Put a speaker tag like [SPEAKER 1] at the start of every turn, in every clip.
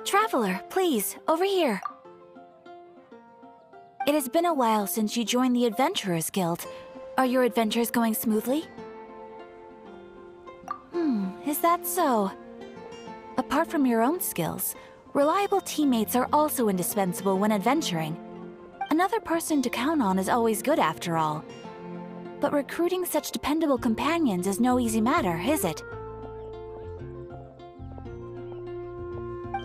[SPEAKER 1] Traveler, please, over here. It has been a while since you joined the Adventurers Guild. Are your adventures going smoothly? Is that so? Apart from your own skills, reliable teammates are also indispensable when adventuring. Another person to count on is always good after all. But recruiting such dependable companions is no easy matter, is it?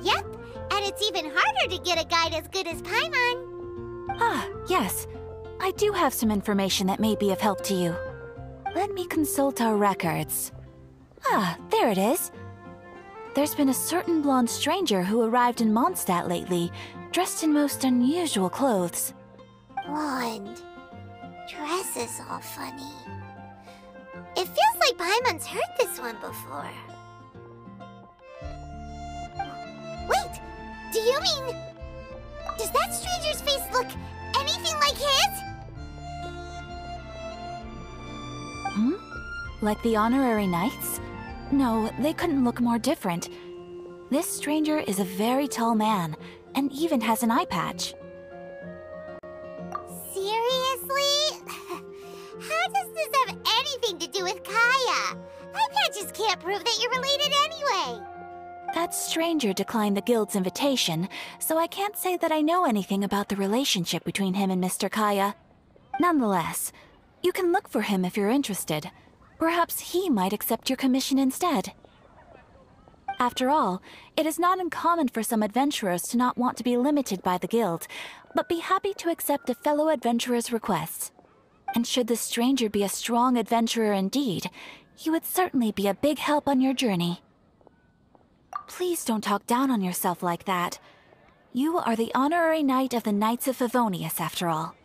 [SPEAKER 2] Yep, and it's even harder to get a guide as good as Paimon.
[SPEAKER 1] Ah, yes. I do have some information that may be of help to you. Let me consult our records. Ah, there it is. There's been a certain blonde stranger who arrived in Mondstadt lately, dressed in most unusual clothes.
[SPEAKER 2] Blonde. Dress is all funny. It feels like Paimon's heard this one before. Wait! Do you mean... Does that stranger's face look anything like his?
[SPEAKER 1] Like the honorary knights? No, they couldn't look more different. This stranger is a very tall man, and even has an eye patch.
[SPEAKER 2] Seriously? How does this have anything to do with Kaya? Eye patches can't prove that you're related anyway.
[SPEAKER 1] That stranger declined the guild's invitation, so I can't say that I know anything about the relationship between him and Mr. Kaya. Nonetheless, you can look for him if you're interested. Perhaps he might accept your commission instead. After all, it is not uncommon for some adventurers to not want to be limited by the guild, but be happy to accept a fellow adventurer's requests. And should the stranger be a strong adventurer indeed, he would certainly be a big help on your journey. Please don't talk down on yourself like that. You are the honorary knight of the Knights of Favonius, after all.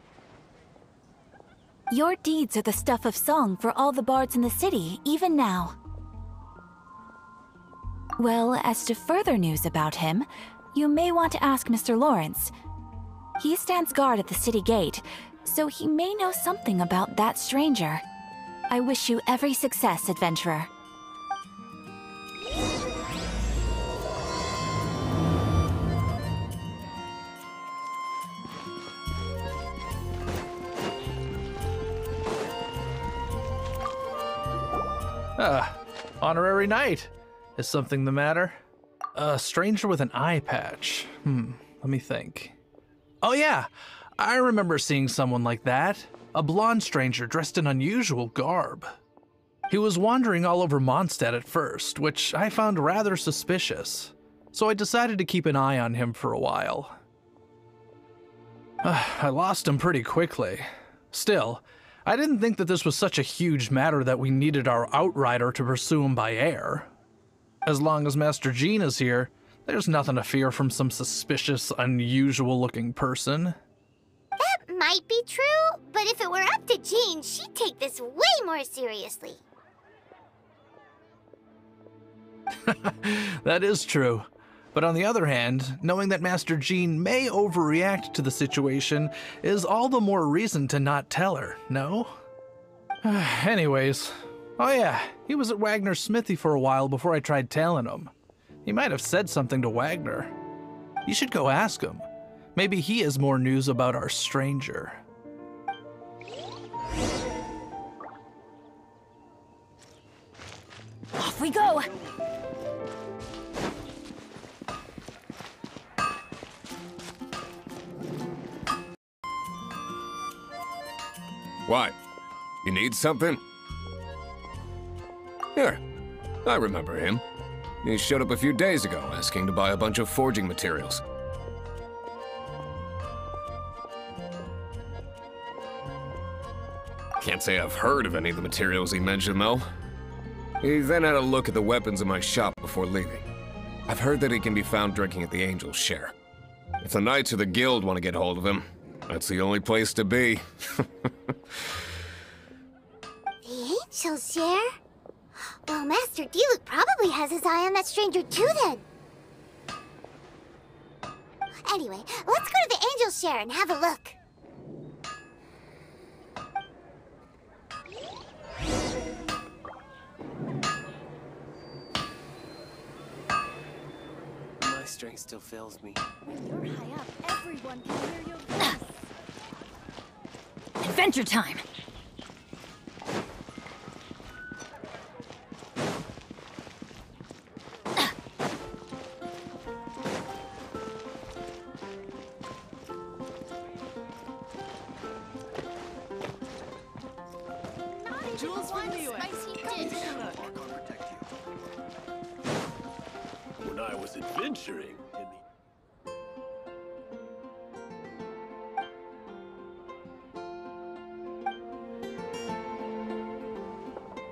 [SPEAKER 1] Your deeds are the stuff of song for all the bards in the city, even now. Well, as to further news about him, you may want to ask Mr. Lawrence. He stands guard at the city gate, so he may know something about that stranger. I wish you every success, adventurer.
[SPEAKER 3] Honorary knight. Is something the matter? A stranger with an eye patch. Let me think. Oh yeah, I remember seeing someone like that. A blonde stranger dressed in unusual garb. He was wandering all over Mondstadt at first, which I found rather suspicious. So I decided to keep an eye on him for a while. I lost him pretty quickly. Still, I didn't think that this was such a huge matter that we needed our outrider to pursue him by air. As long as Master Jean is here, there's nothing to fear from some suspicious, unusual-looking person.
[SPEAKER 2] That might be true, but if it were up to Jean, she'd take this way more seriously.
[SPEAKER 3] That is true. But on the other hand, knowing that Master Jean may overreact to the situation is all the more reason to not tell her, no? Anyways, oh yeah, he was at Wagner's smithy for a while before I tried tailing him. He might have said something to Wagner. You should go ask him. Maybe he has more news about our stranger.
[SPEAKER 1] Off we go!
[SPEAKER 4] What? You need something? Here, I remember him. He showed up a few days ago asking to buy a bunch of forging materials. Can't say I've heard of any of the materials he mentioned, though. He then had a look at the weapons in my shop before leaving. I've heard that he can be found drinking at the Angel's Share. If the Knights of the Guild want to get hold of him, that's the only place to be.
[SPEAKER 2] The Angel's Share? Well, Master Diluc probably has his eye on that stranger too, then. Anyway, let's go to the Angel's Share and have a look.
[SPEAKER 5] My strength still fails me.
[SPEAKER 1] When you're high up, everyone can hear your voice. Adventure time!
[SPEAKER 6] Jules from the US.
[SPEAKER 7] When I was adventuring in the...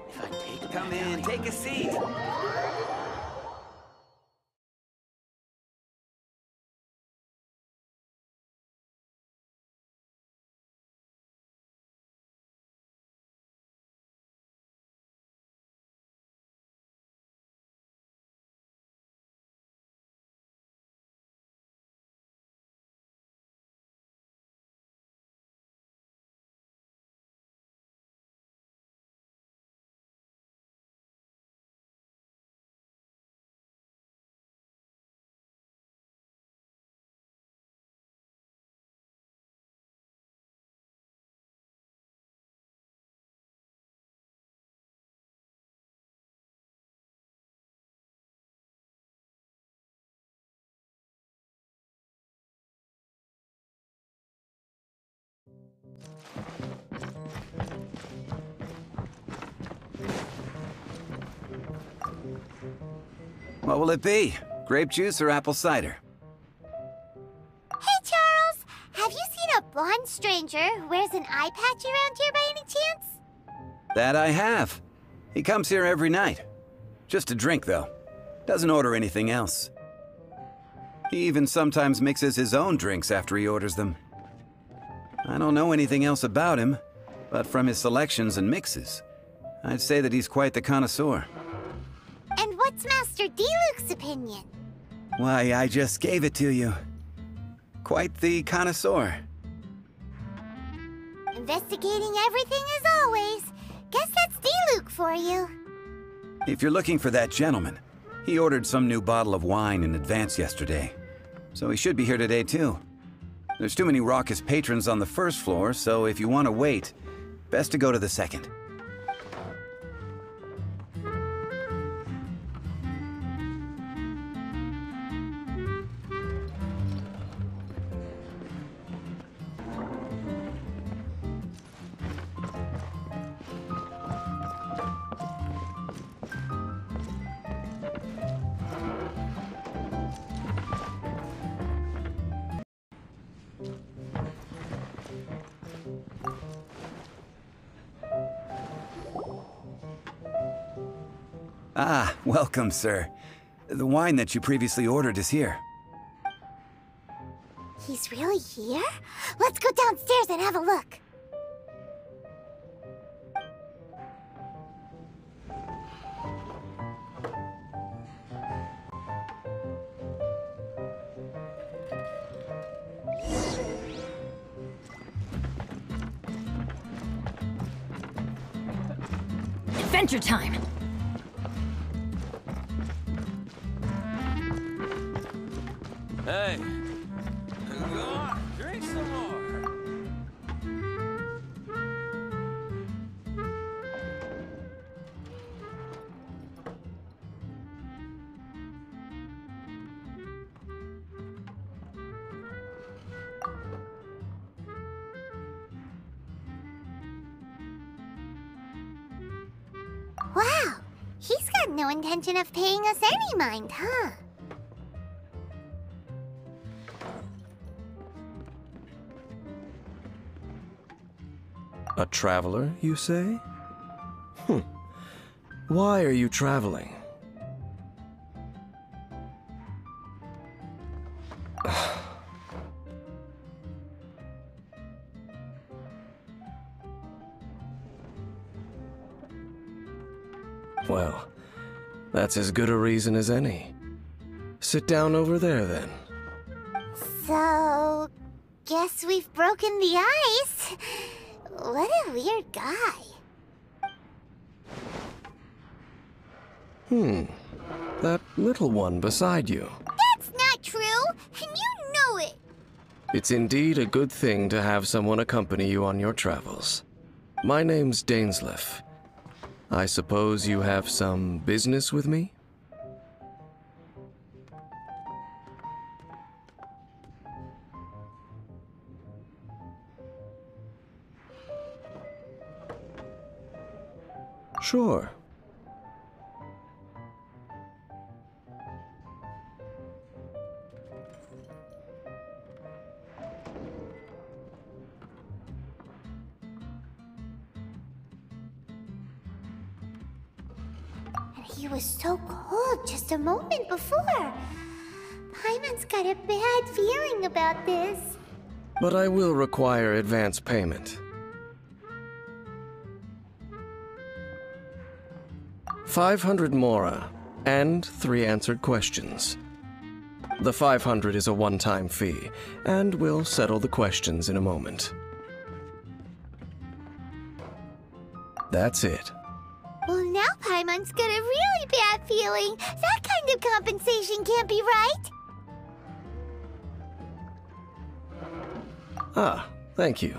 [SPEAKER 5] If I take
[SPEAKER 6] Come in, take a seat. What will it be? Grape juice or apple cider?
[SPEAKER 2] Hey, Charles! Have you seen a blonde stranger who wears an eye patch around here by any chance?
[SPEAKER 6] That I have. He comes here every night. Just to drink, though. Doesn't order anything else. He even sometimes mixes his own drinks after he orders them. I don't know anything else about him, but from his selections and mixes, I'd say that he's quite the connoisseur.
[SPEAKER 2] And what's Master D-Luke's opinion?
[SPEAKER 6] Why, I just gave it to you. Quite the connoisseur.
[SPEAKER 2] Investigating everything as always. Guess that's D-Luke for you.
[SPEAKER 6] If you're looking for that gentleman, he ordered some new bottle of wine in advance yesterday, so he should be here today too. There's too many raucous patrons on the first floor, so if you want to wait, best to go to the second. Ah, welcome, sir. The wine that you previously ordered is here.
[SPEAKER 2] He's really here? Let's go downstairs and have a look.
[SPEAKER 1] Adventure time!
[SPEAKER 5] Hey! Go on, drink some more!
[SPEAKER 2] Wow, he's got no intention of paying us any mind, huh?
[SPEAKER 8] A traveler, you say? Why are you traveling? Well, that's as good a reason as any. Sit down over there, then.
[SPEAKER 2] So, guess we've broken the ice. What a weird guy.
[SPEAKER 8] That little one beside you.
[SPEAKER 2] That's not And you know it!
[SPEAKER 8] It's indeed a good thing to have someone accompany you on your travels. My name's Dainsleif. I suppose you have some business with me? Sure.
[SPEAKER 2] He was so cold just a moment before. Paimon's got a bad feeling about this.
[SPEAKER 8] But I will require advance payment. 500 mora, and 3 answered questions. The 500 is a one-time fee, and we'll settle the questions in a moment. That's it.
[SPEAKER 2] Well, now Paimon's got a really bad feeling. That kind of compensation can't be right.
[SPEAKER 8] Ah, thank you.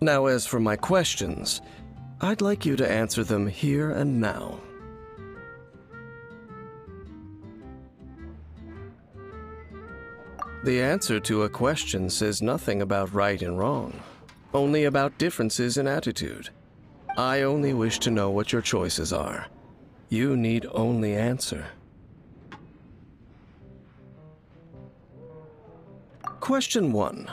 [SPEAKER 8] Now as for my questions, I'd like you to answer them here and now. The answer to a question says nothing about right and wrong, only about differences in attitude. I only wish to know what your choices are. You need only answer. Question 1.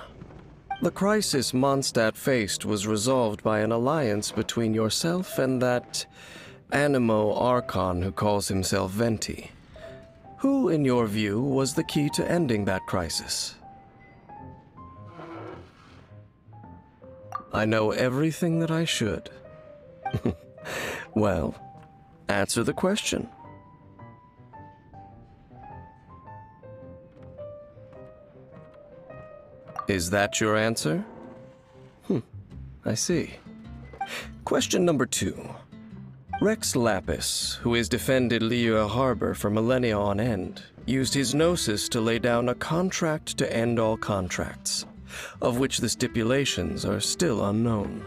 [SPEAKER 8] The crisis Mondstadt faced was resolved by an alliance between yourself and that Animo Archon who calls himself Venti. Who, in your view, was the key to ending that crisis? I know everything that I should. Well, answer the question. Is that your answer? I see. Question number 2. Rex Lapis, who has defended Liyue Harbor for millennia on end, used his gnosis to lay down a contract to end all contracts, of which the stipulations are still unknown.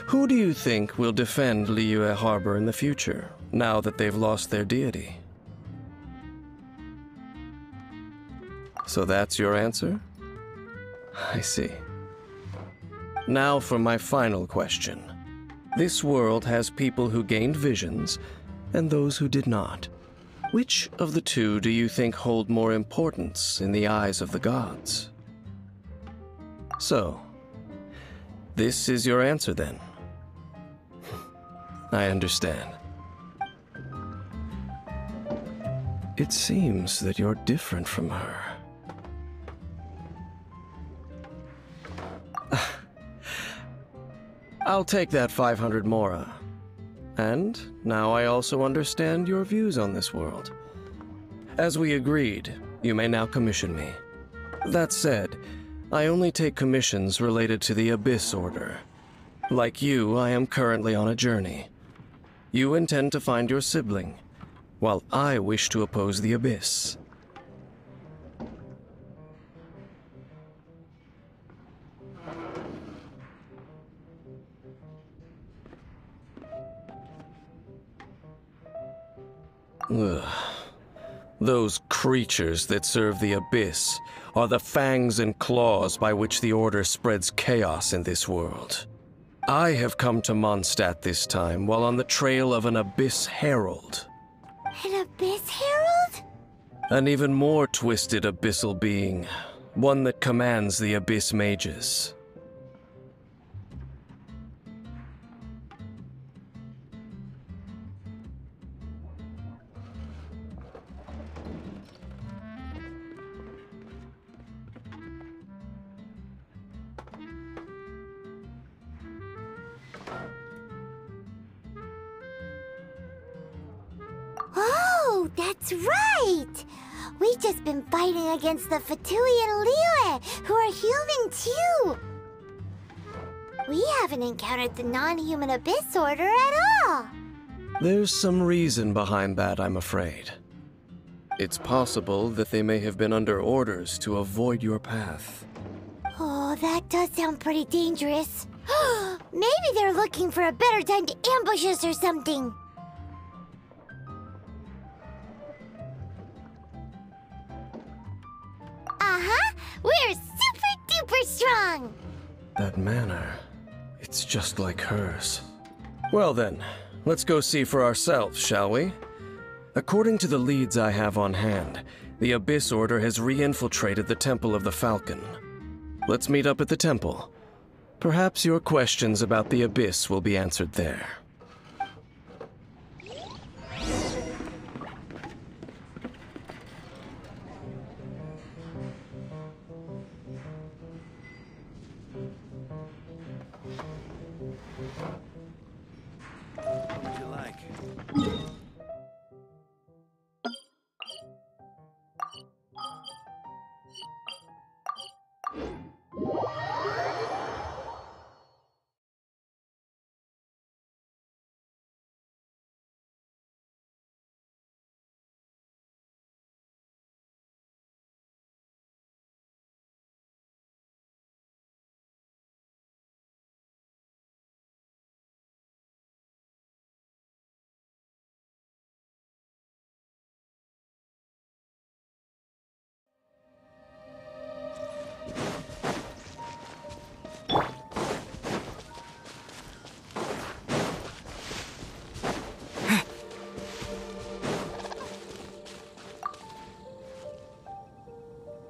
[SPEAKER 8] Who do you think will defend Liyue Harbor in the future, now that they've lost their deity? So that's your answer? I see. Now for my final question. This world has people who gained visions, and those who did not. Which of the two do you think hold more importance in the eyes of the gods? So, this is your answer then. I understand. It seems that you're different from her. I'll take that 500 mora. And now I also understand your views on this world. As we agreed, you may now commission me. That said, I only take commissions related to the Abyss Order. Like you, I am currently on a journey. You intend to find your sibling, while I wish to oppose the Abyss. Ugh. Those creatures that serve the Abyss are the fangs and claws by which the Order spreads chaos in this world. I have come to Mondstadt this time while on the trail of an Abyss Herald.
[SPEAKER 2] An Abyss Herald?
[SPEAKER 8] An even more twisted abyssal being, one that commands the Abyss Mages.
[SPEAKER 2] Oh, that's right! We've just been fighting against the Fatui and Liyue, who are human too! We haven't encountered the non-human Abyss Order at all!
[SPEAKER 8] There's some reason behind that, I'm afraid. It's possible that they may have been under orders to avoid your path.
[SPEAKER 2] Oh, that does sound pretty dangerous. Maybe they're looking for a better time to ambush us or something. Uh-huh! We're super duper strong!
[SPEAKER 8] That manner, it's just like hers. Well then, let's go see for ourselves, shall we? According to the leads I have on hand, the Abyss Order has re-infiltrated the Temple of the Falcon. Let's meet up at the temple. Perhaps your questions about the Abyss will be answered there.
[SPEAKER 6] What would you like?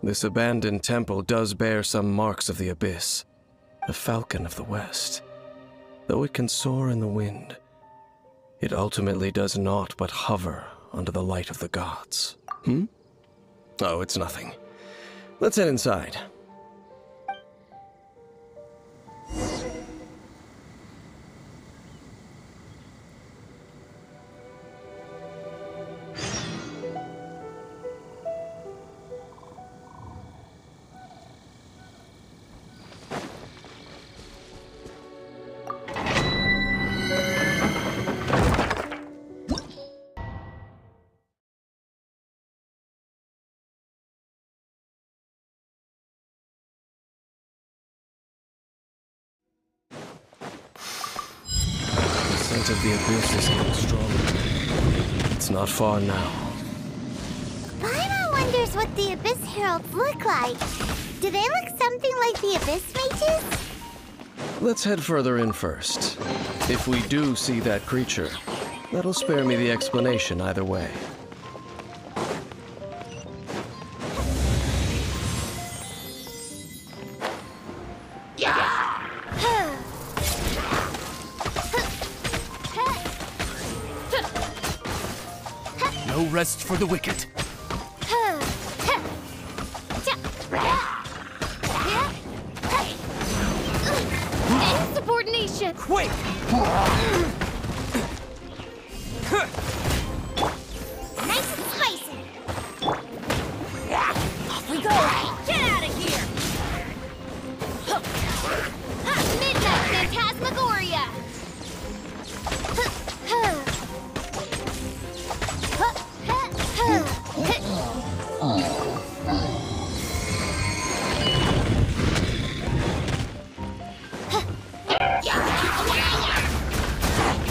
[SPEAKER 8] This abandoned temple does bear some marks of the Abyss, the Falcon of the West. Though it can soar in the wind, it ultimately does naught but hover under the light of the gods. Oh, it's nothing. Let's head inside. The scent of the Abyss is getting stronger. It's not far now.
[SPEAKER 2] Paimon wonders what the Abyss Heralds look like. Do they look something like the Abyss Mages?
[SPEAKER 8] Let's head further in first. If we do see that creature, that'll spare me the explanation either way.
[SPEAKER 5] No rest for the wicked.
[SPEAKER 2] Insubordination!
[SPEAKER 5] Wait!
[SPEAKER 2] Nice and spicy!
[SPEAKER 9] Off we go! Get out of here!
[SPEAKER 2] Midnight Phantasmagoria!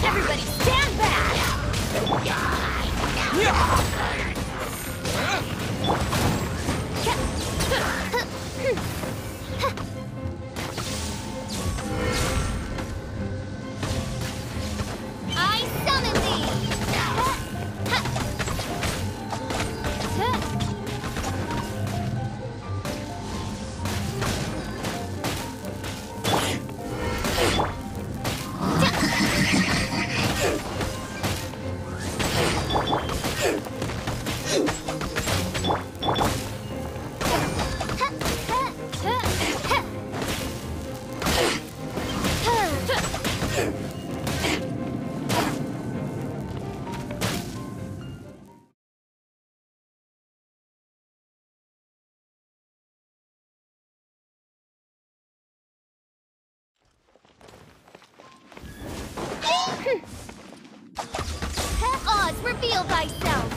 [SPEAKER 9] Everybody stand back!
[SPEAKER 2] I summon thee! Oz, reveal thyself!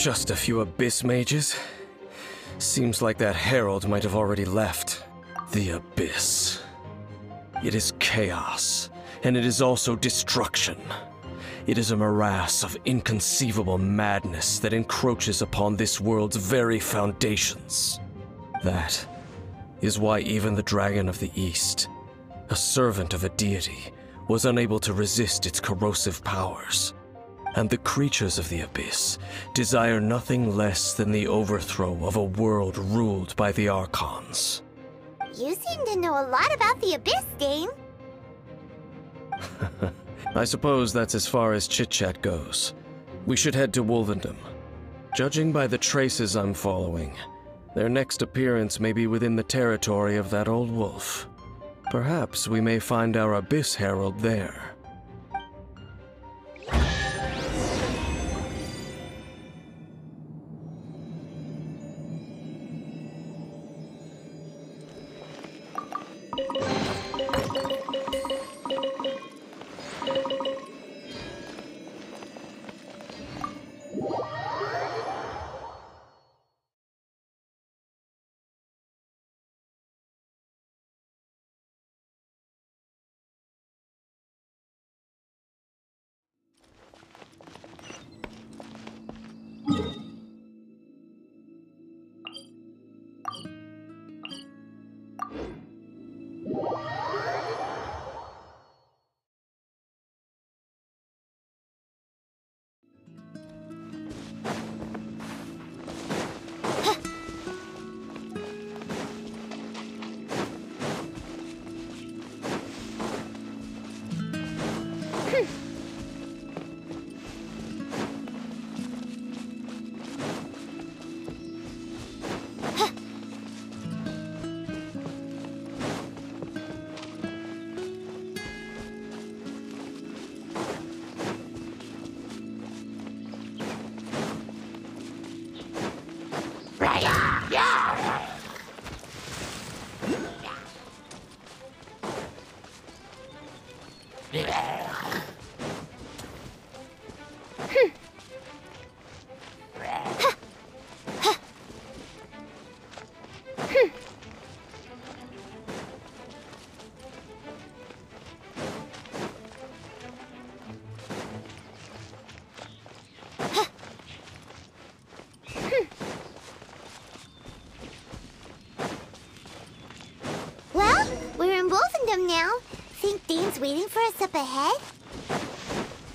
[SPEAKER 8] Just a few abyss mages? Seems like that herald might have already left. The abyss. It is chaos, and it is also destruction. It is a morass of inconceivable madness that encroaches upon this world's very foundations. That is why even the Dragon of the East, a servant of a deity, was unable to resist its corrosive powers. And the creatures of the Abyss desire nothing less than the overthrow of a world ruled by the Archons.
[SPEAKER 2] You seem to know a lot about the Abyss, Dame.
[SPEAKER 8] I suppose that's as far as chit-chat goes. We should head to Wolvendom. Judging by the traces I'm following, their next appearance may be within the territory of that old wolf. Perhaps we may find our Abyss Herald there.
[SPEAKER 2] Now, think Dane's waiting for us up ahead?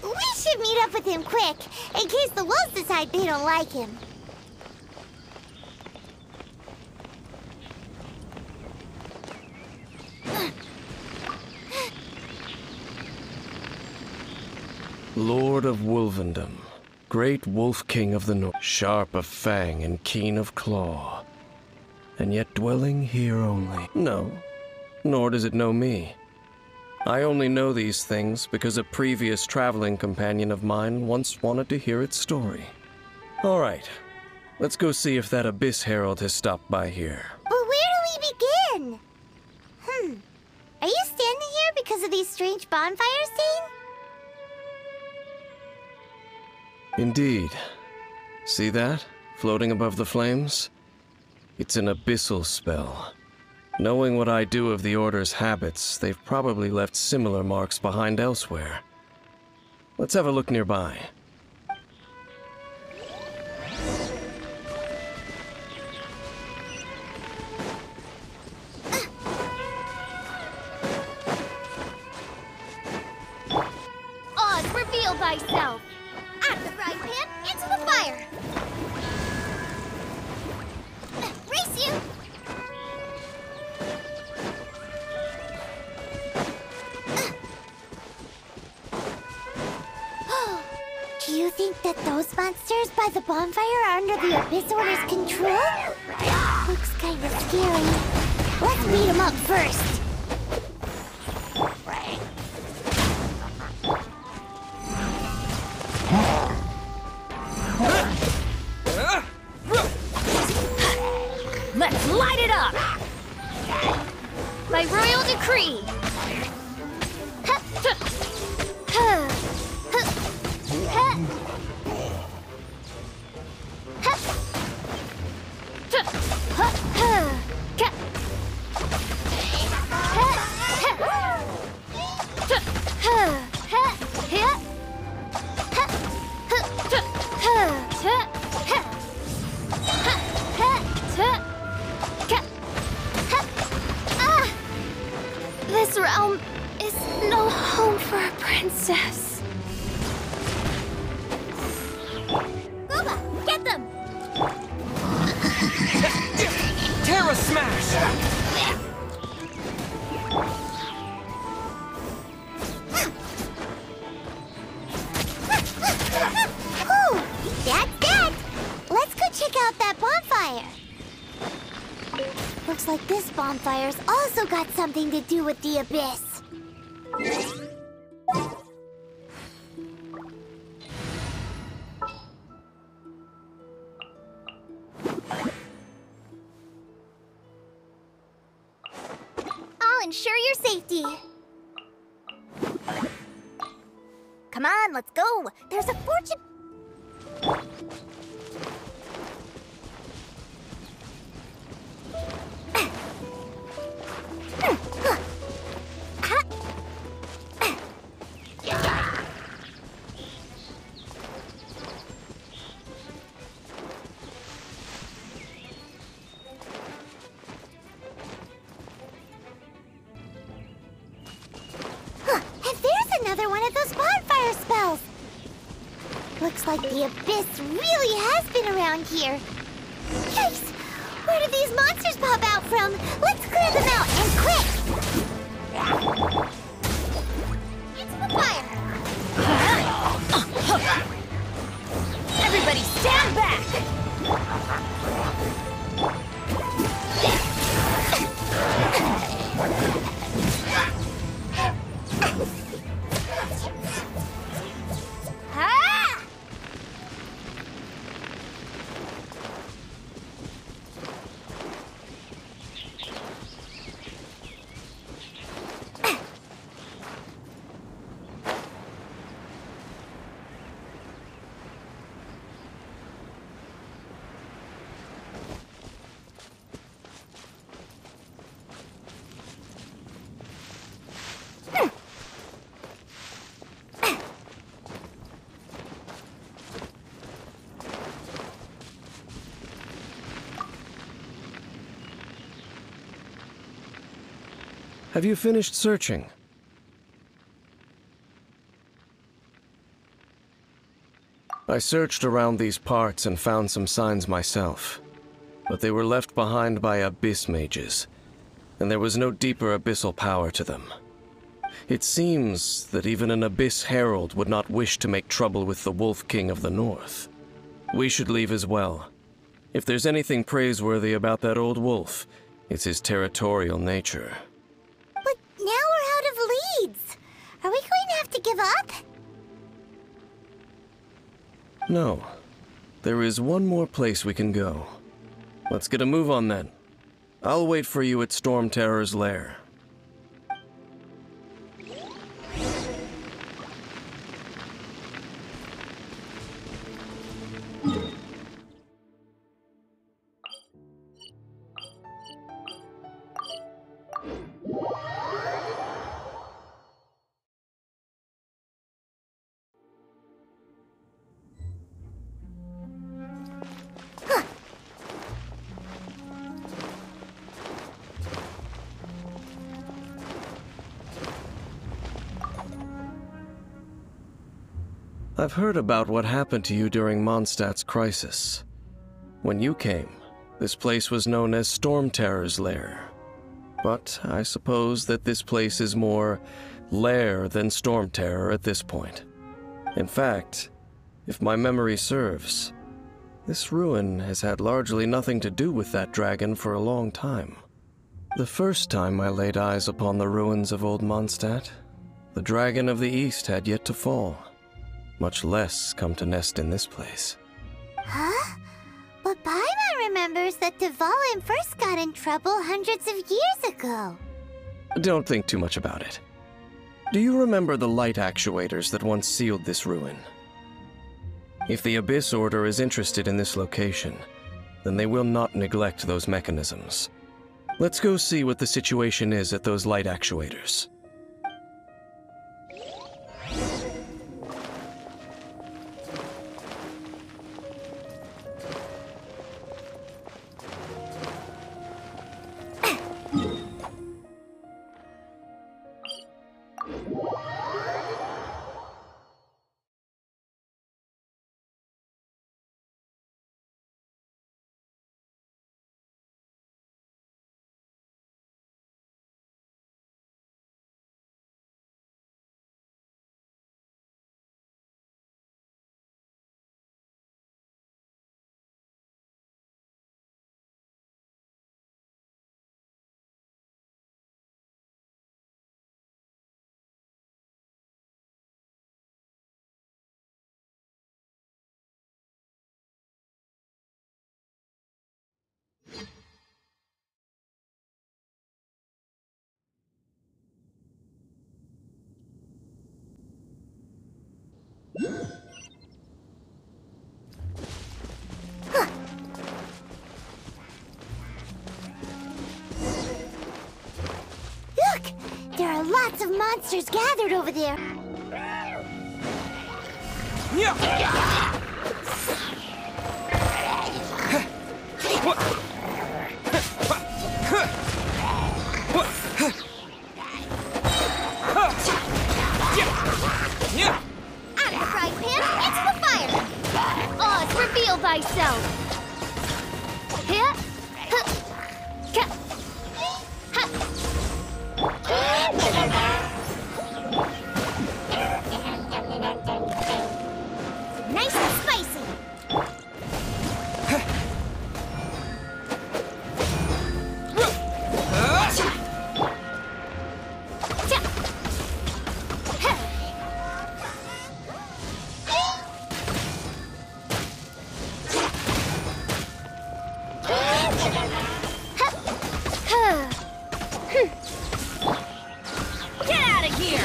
[SPEAKER 2] We should meet up with him quick, in case the wolves decide they don't like him.
[SPEAKER 8] Lord of Wolvendom, great wolf king of the north, sharp of fang and keen of claw, and yet dwelling here only. No. Nor does it know me. I only know these things because a previous traveling companion of mine once wanted to hear its story. All right, let's go see if that Abyss Herald has stopped by here.
[SPEAKER 2] But where do we begin? Are you standing here because of these strange bonfires, Dane?
[SPEAKER 8] Indeed. See that, floating above the flames? It's an abyssal spell. Knowing what I do of the Order's habits, they've probably left similar marks behind elsewhere. Let's have a look nearby.
[SPEAKER 2] Oz, reveal thyself! Out of the frying pan, into the fire! Race you! Do you think that those monsters by the bonfire are under the Abyss Order's control? Looks kinda scary. Let's beat them up first.
[SPEAKER 9] Let's light it up! By royal decree!
[SPEAKER 2] Looks like this bonfire's also got something to do with the abyss. I'll ensure your safety. Come on, let's go. There's a fortune. Another one of those bonfire spells! Looks like the abyss really has been around here. Yikes! Where did these monsters pop out from? Let's clear them out, and quick! Into the fire!
[SPEAKER 9] Everybody stand back!
[SPEAKER 8] Have you finished searching? I searched around these parts and found some signs myself, but they were left behind by abyss mages, and there was no deeper abyssal power to them. It seems that even an abyss herald would not wish to make trouble with the Wolf King of the North. We should leave as well. If there's anything praiseworthy about that old wolf, it's his territorial nature.
[SPEAKER 2] But now we're out of leads. Are we going to have to give up?
[SPEAKER 8] No. There is one more place we can go. Let's get a move on then. I'll wait for you at Storm Terror's lair. I've heard about what happened to you during Mondstadt's crisis. When you came, this place was known as Storm Terror's lair. But I suppose that this place is more lair than Storm Terror at this point. In fact, if my memory serves, this ruin has had largely nothing to do with that dragon for a long time. The first time I laid eyes upon the ruins of old Mondstadt, the dragon of the East had yet to fall. Much less come to nest in this place.
[SPEAKER 2] Huh? But Paimon remembers that Dvalin first got in trouble hundreds of years ago.
[SPEAKER 8] Don't think too much about it. Do you remember the light actuators that once sealed this ruin? If the Abyss Order is interested in this location, then they will not neglect those mechanisms. Let's go see what the situation is at those light actuators.
[SPEAKER 2] lots of monsters gathered over there.
[SPEAKER 9] Out of the frying pan, into the fire! Oz, reveal thyself! Here, huh, ka, ha. Nice and spicy! Get out of here!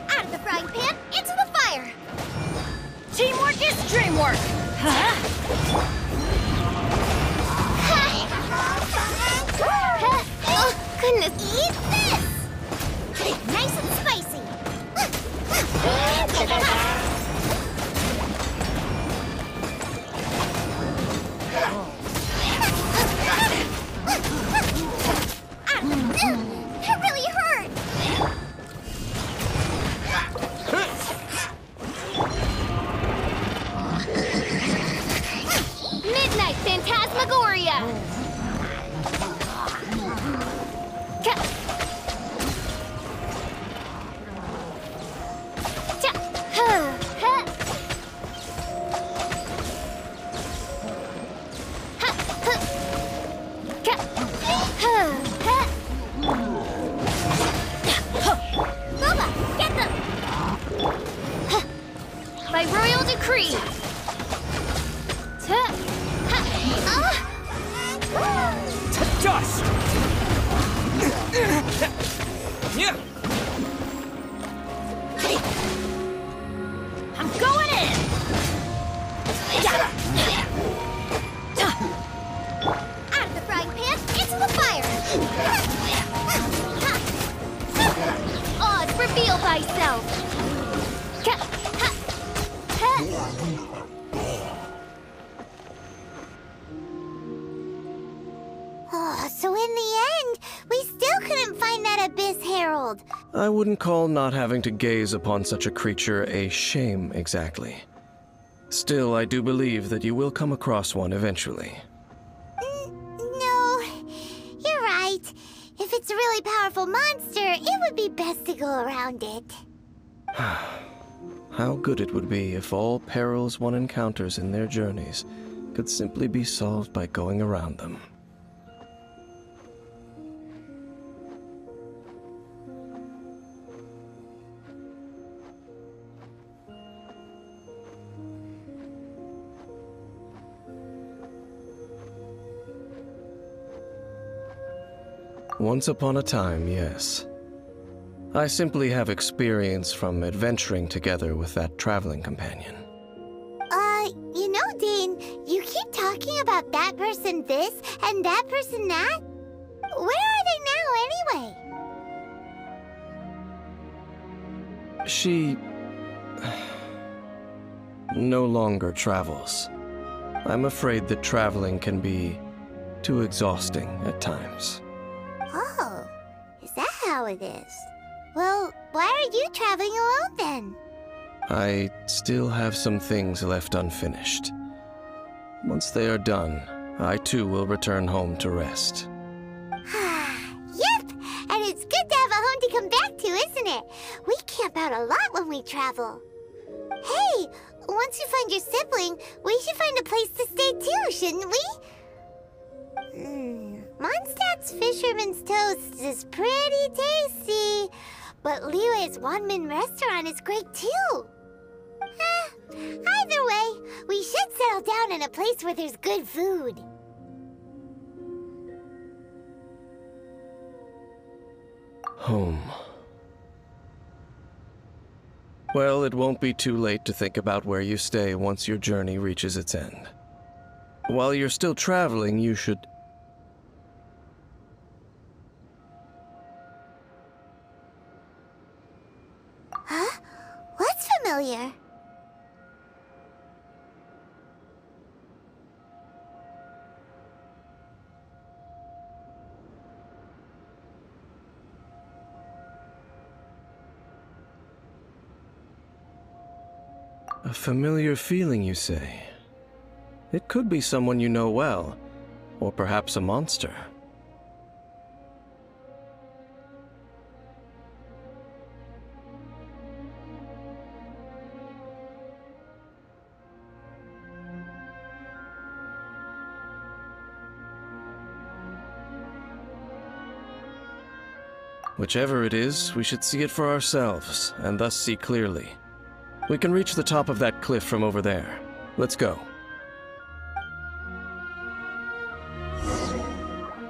[SPEAKER 9] Out of the frying pan, into the fire! Teamwork is dreamwork! Huh? Oh, goodness! Eat this! Nice and spicy! It really hurt! Midnight Phantasmagoria! By royal decree.
[SPEAKER 5] To dust!
[SPEAKER 9] I'm going in! Out of the frying pan, into the fire! Oz, reveal thyself!
[SPEAKER 2] Oh, so in the end, we still couldn't find that Abyss Herald.
[SPEAKER 8] I wouldn't call not having to gaze upon such a creature a shame exactly. Still, I do believe that you will come across one eventually.
[SPEAKER 2] No, you're right. If it's a really powerful monster, it would be best to go around it.
[SPEAKER 8] How good it would be if all perils one encounters in their journeys could simply be solved by going around them. Once upon a time, yes. I simply have experience from adventuring together with that traveling companion.
[SPEAKER 2] You know, Dane, you keep talking about that person this and that person that. Where are they now, anyway?
[SPEAKER 8] She no longer travels. I'm afraid that traveling can be too exhausting at times.
[SPEAKER 2] Oh, is that how it is? Well, why are you traveling alone then?
[SPEAKER 8] I still have some things left unfinished. Once they are done, I too will return home to rest.
[SPEAKER 2] Yep, and it's good to have a home to come back to, isn't it? We camp out a lot when we travel. Hey, once you find your sibling, we should find a place to stay too, shouldn't we? Mondstadt's Fisherman's Toast is pretty tasty, but Liyue's one-man restaurant is great too. Either way, we should settle down in a place where there's good food.
[SPEAKER 8] Home. Well, it won't be too late to think about where you stay once your journey reaches its end. While you're still traveling, you should...
[SPEAKER 2] Huh? What's familiar?
[SPEAKER 8] A familiar feeling, you say? It could be someone you know well, or perhaps a monster. Whichever it is, we should see it for ourselves, and thus see clearly. We can reach the top of that cliff from over there. Let's go.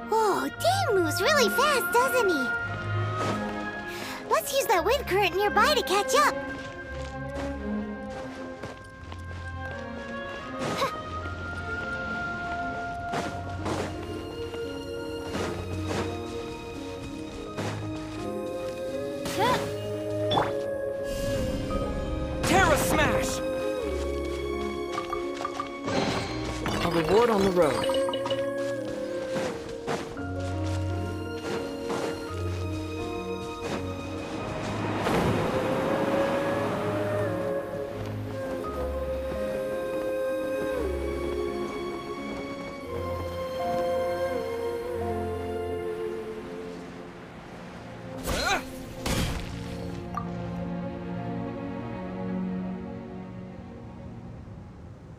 [SPEAKER 2] Whoa, Dane moves really fast, doesn't he? Let's use that wind current nearby to catch up.
[SPEAKER 5] Terra Smash! A reward on the road.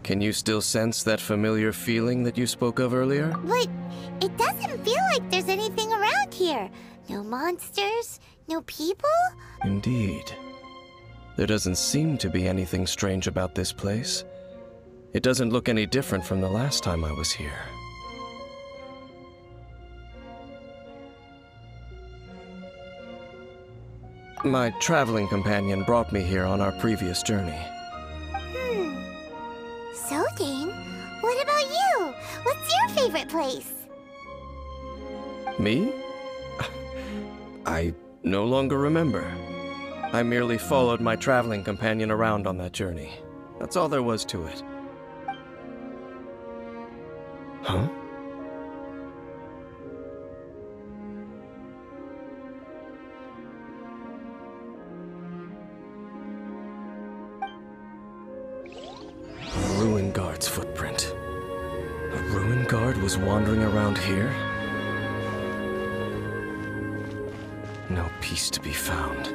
[SPEAKER 8] Can you still sense that familiar feeling that you spoke of earlier?
[SPEAKER 2] But it doesn't feel like there's anything around here. No monsters, no people.
[SPEAKER 8] Indeed. There doesn't seem to be anything strange about this place. It doesn't look any different from the last time I was here. My traveling companion brought me here on our previous journey.
[SPEAKER 2] So, Dane, what about you? What's your favorite place?
[SPEAKER 8] Me? I no longer remember. I merely followed my traveling companion around on that journey. That's all there was to it. Huh? A ruin guard's footprint. A ruin guard was wandering around here? No peace to be found,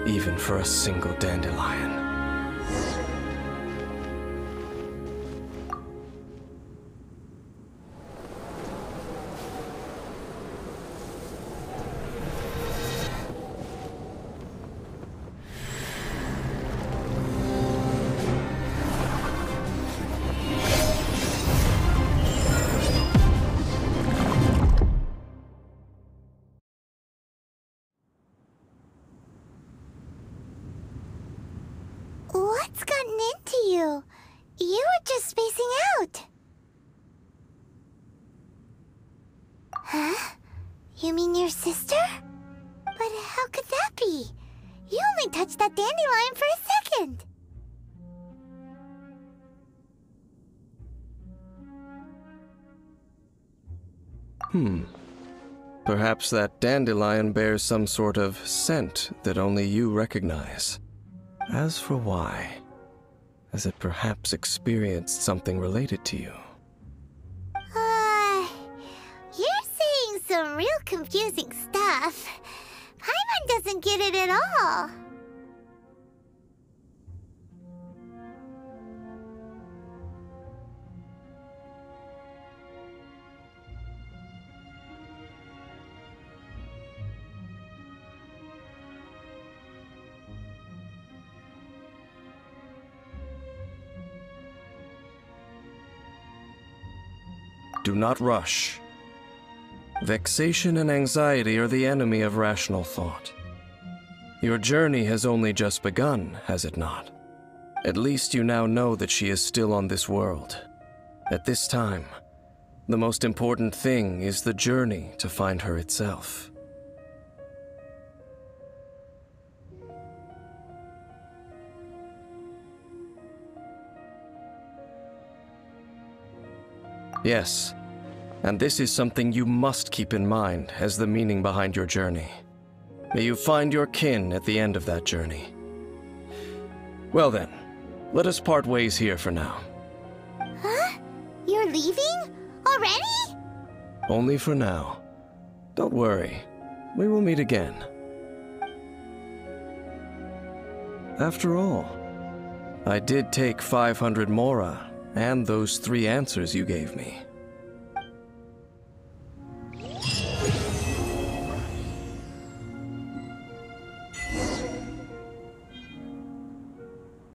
[SPEAKER 8] even for a single dandelion.
[SPEAKER 2] What's gotten into you? You were just spacing out. Huh? You mean your sister? But how could that be? You only touched that dandelion for a second.
[SPEAKER 8] Perhaps that dandelion bears some sort of scent that only you recognize. As for why, has it perhaps experienced something related to you?
[SPEAKER 2] You're saying some real confusing stuff. Paimon doesn't get it at all.
[SPEAKER 8] Do not rush. Vexation and anxiety are the enemy of rational thought. Your journey has only just begun, has it not? At least you now know that she is still on this world. At this time, the most important thing is the journey to find her itself. Yes, and this is something you must keep in mind as the meaning behind your journey. May you find your kin at the end of that journey. Well then, let us part ways here for now.
[SPEAKER 2] Huh? You're leaving? Already?
[SPEAKER 8] Only for now. Don't worry, we will meet again. After all, I did take 500 mora and those 3 answers you gave me.